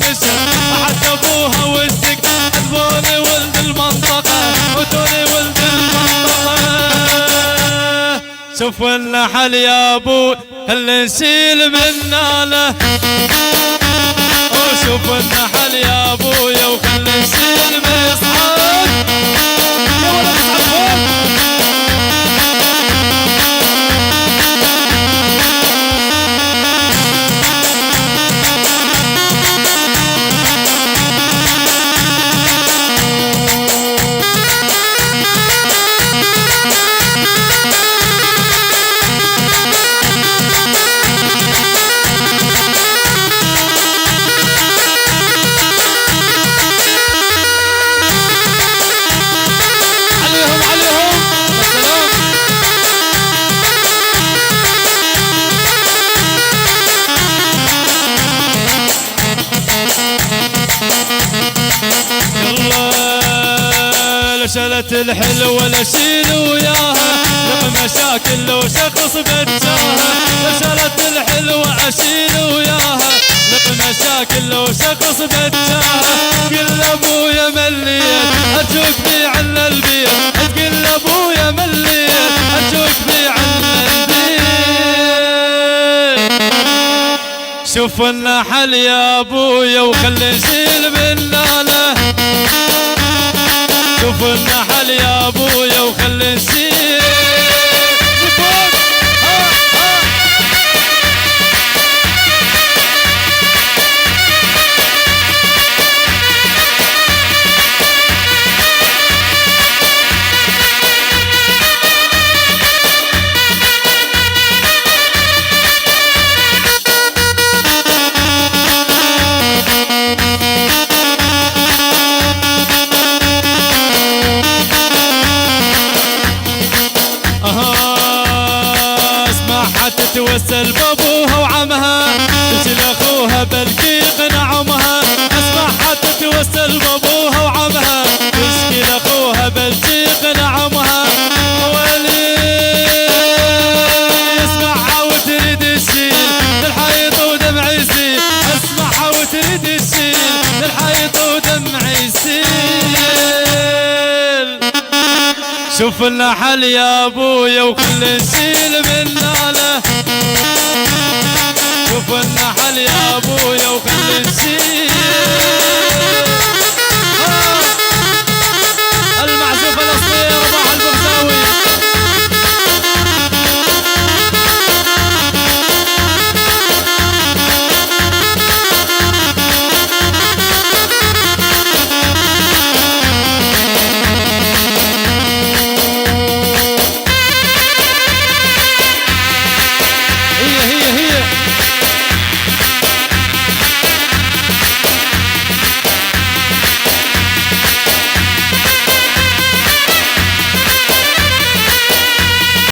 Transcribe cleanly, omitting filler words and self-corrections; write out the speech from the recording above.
مشت حتى ابوها وزك عذبوني ولد المنطقة وتوني ولد المنطقة. شوف النحل يا ابو اللي نشيل من ناله، وشوف النحل يا ابويا وخلي نشيل من اصحاب يا ولد اصحاب. شلت الحلوة لشيل وياها لقى مشاكل لو شخص بجاها. شلت الحلوة اشيل وياها لقى مشاكل لو شخص بجاها. قل ابويا مليت ارجوك بي عن البيت، قل ابويا مليت ارجوك بي عن البيت. شوف النحل يا ابويا وخلي نشيل من ناله، شوف النحل يا ابويا وخلي نشيل. تتوسل بابوها وعمها تجي لاخوها بلكي يقنع امها. اسمعها تتوسل بابوها وعمها تشكي لاخوها بلكي يقنع امها. ولي اسمعها وتريد الشيل للحيط ودمع يسيل، اسمعها وتريد الشيل للحيط ودمع يسيل. شوف النحل يا ابويا وخلي نشيل من ناله، شوف النحل يا ابويا وخلي نشيل.